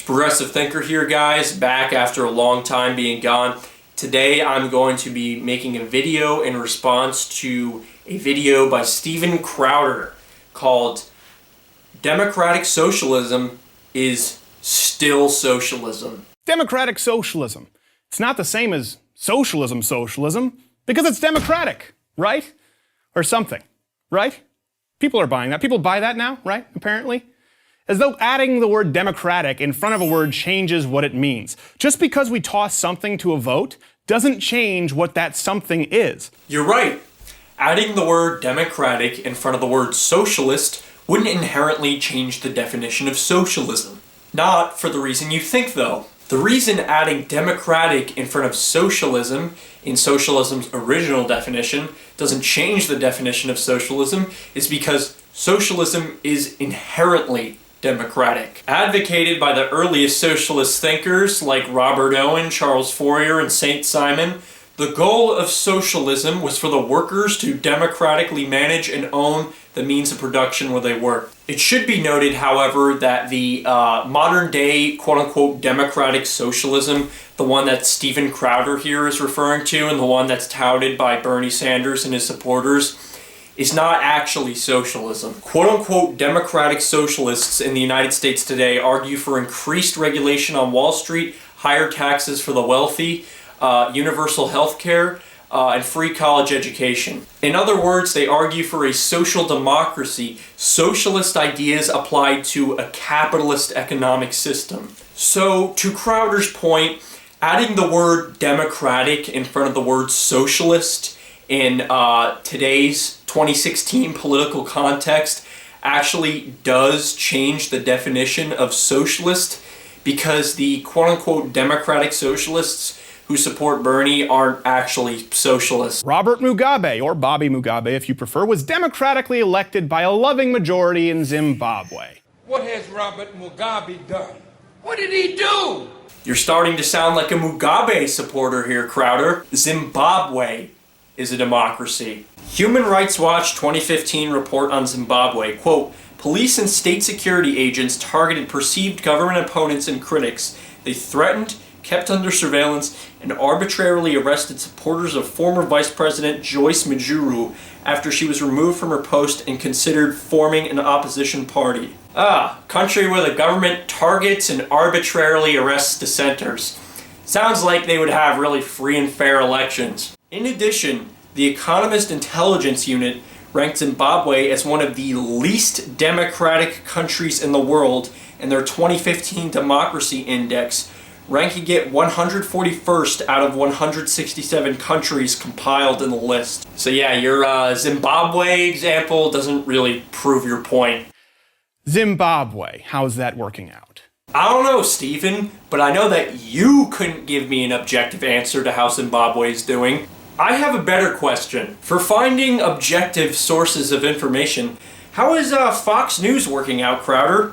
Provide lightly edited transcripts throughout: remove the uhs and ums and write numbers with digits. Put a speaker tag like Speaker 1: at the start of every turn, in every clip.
Speaker 1: Progressive Thinker here, guys, back after a long time being gone. Today I'm going to be making a video in response to a video by Steven Crowder called Democratic Socialism is Still Socialism.
Speaker 2: Democratic socialism. It's not the same as socialism because it's democratic, right? Or something, right? People are buying that. People buy that now, right? Apparently. As though adding the word democratic in front of a word changes what it means. Just because we toss something to a vote doesn't change what that something is.
Speaker 1: You're right. Adding the word democratic in front of the word socialist wouldn't inherently change the definition of socialism. Not for the reason you think, though. The reason adding democratic in front of socialism in socialism's original definition doesn't change the definition of socialism is because socialism is inherently democratic. Advocated by the earliest socialist thinkers like Robert Owen, Charles Fourier, and Saint Simon, the goal of socialism was for the workers to democratically manage and own the means of production where they work. It should be noted, however, that the modern-day quote-unquote democratic socialism, the one that Steven Crowder here is referring to and the one that's touted by Bernie Sanders and his supporters, is not actually socialism. Quote-unquote democratic socialists in the United States today argue for increased regulation on Wall Street, higher taxes for the wealthy, universal health care, and free college education. In other words, they argue for a social democracy, socialist ideas applied to a capitalist economic system. So, to Crowder's point, adding the word democratic in front of the word socialist in today's 2016 political context actually does change the definition of socialist because the quote-unquote democratic socialists who support Bernie aren't actually socialists.
Speaker 2: Robert Mugabe, or Bobby Mugabe if you prefer, was democratically elected by a loving majority in Zimbabwe.
Speaker 3: What has Robert Mugabe done? What did he do?
Speaker 1: You're starting to sound like a Mugabe supporter here, Crowder. Zimbabwe is a democracy. Human Rights Watch 2015 report on Zimbabwe, quote, police and state security agents targeted perceived government opponents and critics. They threatened, kept under surveillance, and arbitrarily arrested supporters of former Vice President Joyce Mujuru after she was removed from her post and considered forming an opposition party. Country where the government targets and arbitrarily arrests dissenters. Sounds like they would have really free and fair elections. In addition, the Economist intelligence unit ranked Zimbabwe as one of the least democratic countries in the world in their 2015 Democracy Index, ranking it 141st out of 167 countries compiled in the list. So yeah, your Zimbabwe example doesn't really prove your point.
Speaker 2: Zimbabwe, how's that working out?
Speaker 1: I don't know, Stephen, but I know that you couldn't give me an objective answer to how Zimbabwe is doing. I have a better question. For finding objective sources of information, how is Fox News working out, Crowder?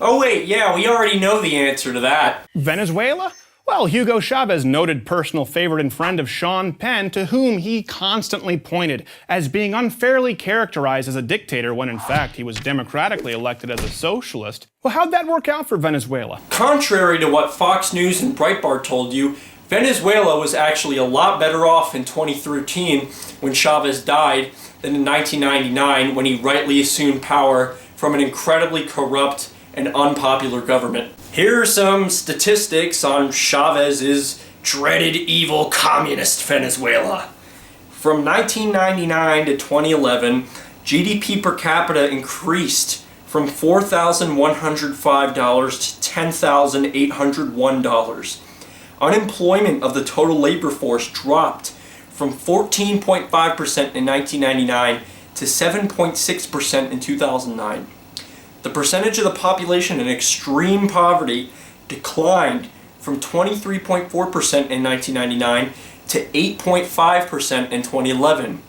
Speaker 1: Oh wait, yeah, we already know the answer to that.
Speaker 2: Venezuela? Well, Hugo Chavez, noted personal favorite and friend of Sean Penn, to whom he constantly pointed as being unfairly characterized as a dictator when in fact he was democratically elected as a socialist. Well, how'd that work out for Venezuela?
Speaker 1: Contrary to what Fox News and Breitbart told you, Venezuela was actually a lot better off in 2013 when Chavez died than in 1999 when he rightly assumed power from an incredibly corrupt and unpopular government. Here are some statistics on Chavez's dreaded evil communist Venezuela. From 1999 to 2011, GDP per capita increased from $4,105 to $10,801. Unemployment of the total labor force dropped from 14.5% in 1999 to 7.6% in 2009. The percentage of the population in extreme poverty declined from 23.4% in 1999 to 8.5% in 2011.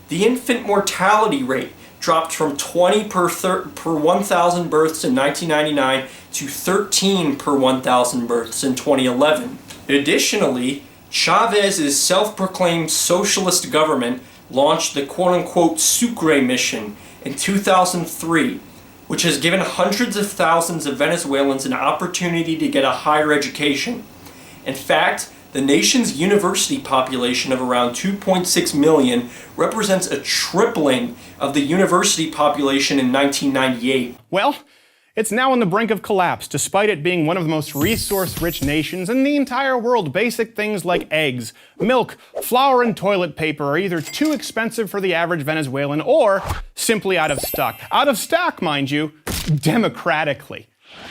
Speaker 1: The infant mortality rate dropped from 20 per 1,000 births in 1999 to 13 per 1,000 births in 2011. Additionally, Chavez's self-proclaimed socialist government launched the quote-unquote Sucre mission in 2003. which has given hundreds of thousands of Venezuelans an opportunity to get a higher education. In fact, the nation's university population of around 2.6 million represents a tripling of the university population in 1998.
Speaker 2: Well, it's now on the brink of collapse, despite it being one of the most resource-rich nations in the entire world. Basic things like eggs, milk, flour, and toilet paper are either too expensive for the average Venezuelan or simply out of stock. Out of stock, mind you, democratically.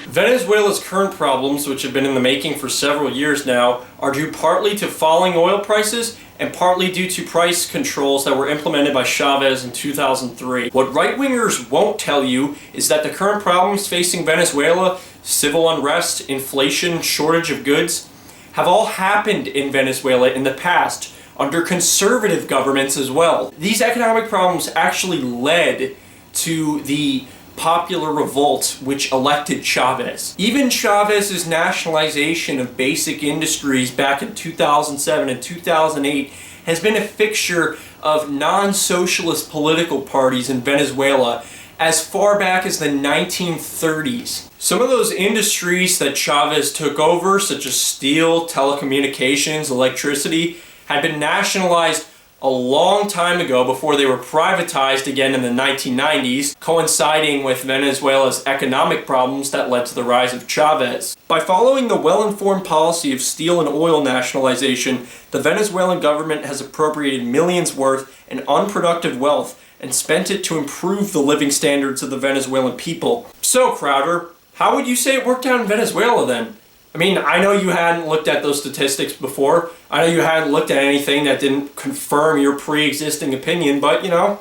Speaker 1: Venezuela's current problems, which have been in the making for several years now, are due partly to falling oil prices and partly due to price controls that were implemented by Chavez in 2003. What right-wingers won't tell you is that the current problems facing Venezuela, civil unrest, inflation, shortage of goods, have all happened in Venezuela in the past under conservative governments as well. These economic problems actually led to the popular revolt which elected Chavez. Even Chavez's nationalization of basic industries back in 2007 and 2008 has been a fixture of non-socialist political parties in Venezuela as far back as the 1930s. Some of those industries that Chavez took over, such as steel, telecommunications, electricity, had been nationalized a long time ago before they were privatized again in the 1990s, coinciding with Venezuela's economic problems that led to the rise of Chavez. By following the well-informed policy of steel and oil nationalization, the Venezuelan government has appropriated millions worth in unproductive wealth and spent it to improve the living standards of the Venezuelan people. So, Crowder, how would you say it worked out in Venezuela then? I mean, I know you hadn't looked at those statistics before. I know you hadn't looked at anything that didn't confirm your pre-existing opinion, but, you know,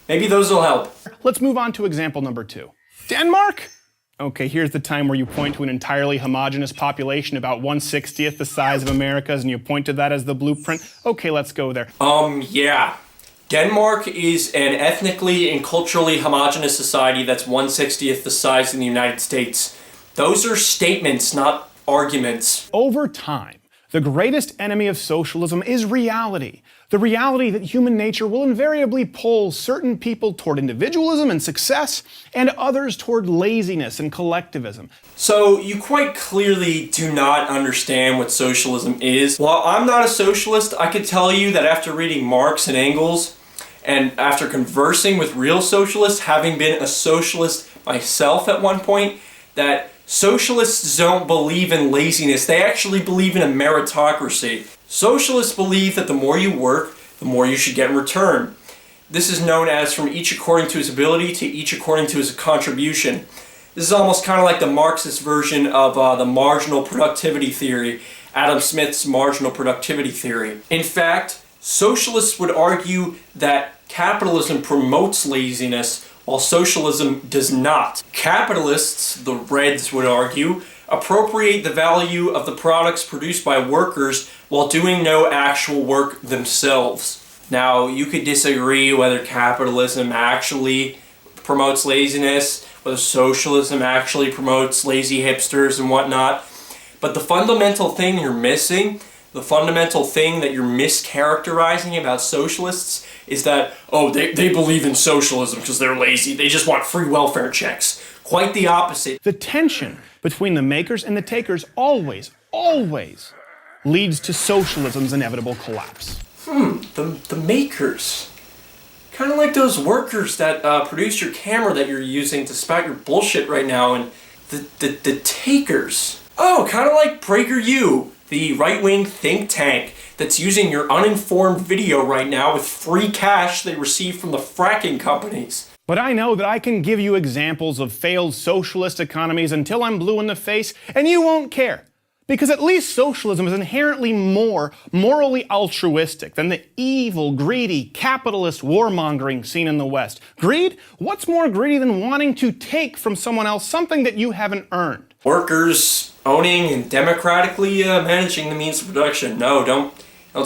Speaker 1: maybe those will help.
Speaker 2: Let's move on to example number 2. Denmark? Okay, here's the time where you point to an entirely homogeneous population about 1/60th the size of America's, and you point to that as the blueprint. Okay, let's go there.
Speaker 1: Yeah. Denmark is an ethnically and culturally homogeneous society that's 1/60th the size in the United States. Those are statements, not arguments.
Speaker 2: Over time, the greatest enemy of socialism is reality. The reality that human nature will invariably pull certain people toward individualism and success, and others toward laziness and collectivism.
Speaker 1: So you quite clearly do not understand what socialism is. While I'm not a socialist, I can tell you that after reading Marx and Engels, and after conversing with real socialists, having been a socialist myself at one point, that socialists don't believe in laziness. They actually believe in a meritocracy. Socialists believe that the more you work, the more you should get in return. This is known as from each according to his ability to each according to his contribution. This is almost kind of like the Marxist version of the marginal productivity theory, Adam Smith's marginal productivity theory. In fact, socialists would argue that capitalism promotes laziness while socialism does not. Capitalists, the Reds would argue, appropriate the value of the products produced by workers while doing no actual work themselves. Now, you could disagree whether capitalism actually promotes laziness, whether socialism actually promotes lazy hipsters and whatnot, but the fundamental thing you're missing, the fundamental thing that you're mischaracterizing about socialists is that, they believe in socialism because they're lazy. They just want free welfare checks. Quite the opposite.
Speaker 2: The tension between the makers and the takers always leads to socialism's inevitable collapse.
Speaker 1: The makers. Kind of like those workers that produce your camera that you're using to spout your bullshit right now, and the takers. Oh, kind of like Prager, the right-wing think tank that's using your uninformed video right now with free cash they receive from the fracking companies.
Speaker 2: But I know that I can give you examples of failed socialist economies until I'm blue in the face, and you won't care. Because at least socialism is inherently more morally altruistic than the evil, greedy, capitalist warmongering seen in the West. Greed? What's more greedy than wanting to take from someone else something that you haven't earned?
Speaker 1: Workers owning and democratically managing the means of production. No, don't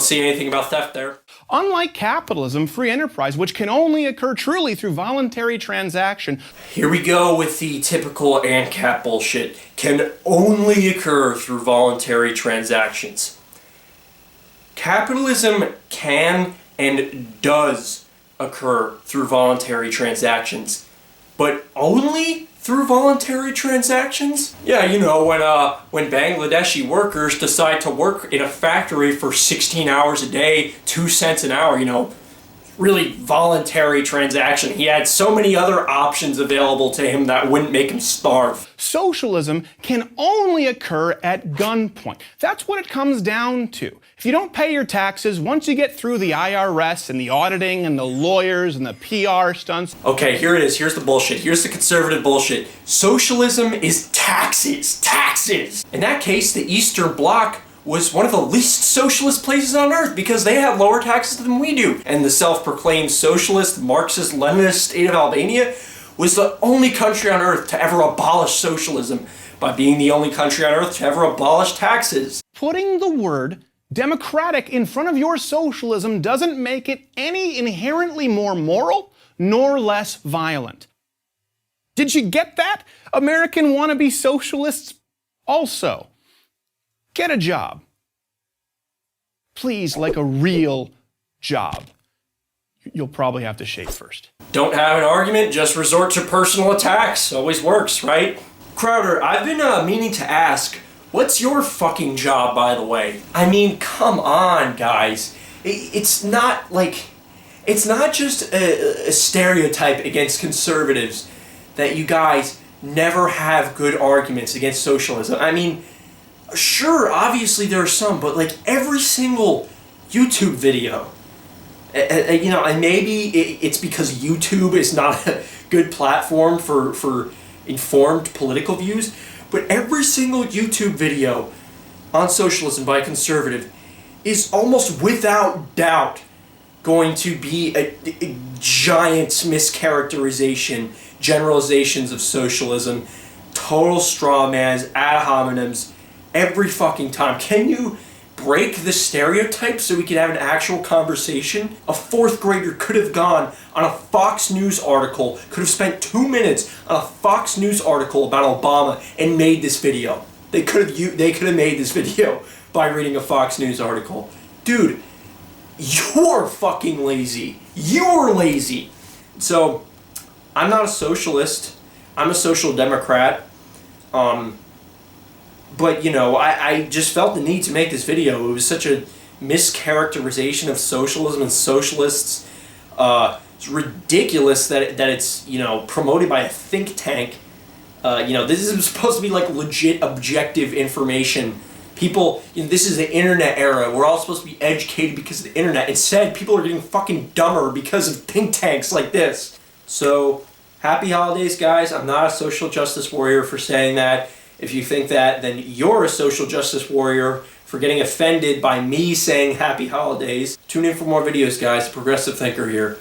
Speaker 1: see anything about theft there.
Speaker 2: Unlike capitalism, free enterprise, which can only occur truly through voluntary transaction.
Speaker 1: Here we go with the typical ANCAP bullshit. Can only occur through voluntary transactions. Capitalism can and does occur through voluntary transactions, but only Through voluntary transactions? Yeah, when Bangladeshi workers decide to work in a factory for 16 hours a day, 2 cents an hour, really voluntary transaction. He had so many other options available to him that wouldn't make him starve.
Speaker 2: Socialism can only occur at gunpoint. That's what it comes down to. If you don't pay your taxes, once you get through the IRS and the auditing and the lawyers and the PR stunts...
Speaker 1: Okay, here it is. Here's the bullshit. Here's the conservative bullshit. Socialism is taxes. Taxes! In that case, the Eastern Bloc was one of the least socialist places on earth because they have lower taxes than we do. And the self-proclaimed socialist, Marxist, Leninist state of Albania was the only country on earth to ever abolish socialism by being the only country on earth to ever abolish taxes.
Speaker 2: Putting the word democratic in front of your socialism doesn't make it any inherently more moral nor less violent. Did you get that, American wannabe socialists? Also, get a job. Please, like a real job. You'll probably have to shave first.
Speaker 1: Don't have an argument, just resort to personal attacks. Always works, right? Crowder, I've been meaning to ask, what's your fucking job, by the way? I mean, come on, guys. It's not just a stereotype against conservatives that you guys never have good arguments against socialism. I mean, sure, obviously there are some, but like every single YouTube video, and maybe it's because YouTube is not a good platform for informed political views, but every single YouTube video on socialism by a conservative is almost without doubt going to be a giant mischaracterization, generalizations of socialism, total straw mans, ad hominems, every fucking time. Can you break the stereotype so we can have an actual conversation? A fourth grader could have gone on a Fox News article, could have spent 2 minutes on a Fox News article about Obama and made this video. They could have made this video by reading a Fox News article. Dude, you're fucking lazy. You're lazy. So, I'm not a socialist. I'm a social democrat. But, I just felt the need to make this video. It was such a mischaracterization of socialism and socialists. It's ridiculous that it's, promoted by a think tank. This is supposed to be like legit objective information. People, this is the internet era. We're all supposed to be educated because of the internet. Instead, people are getting fucking dumber because of think tanks like this. So, happy holidays, guys. I'm not a social justice warrior for saying that. If you think that, then you're a social justice warrior for getting offended by me saying happy holidays. Tune in for more videos, guys. Progressive Thinker here.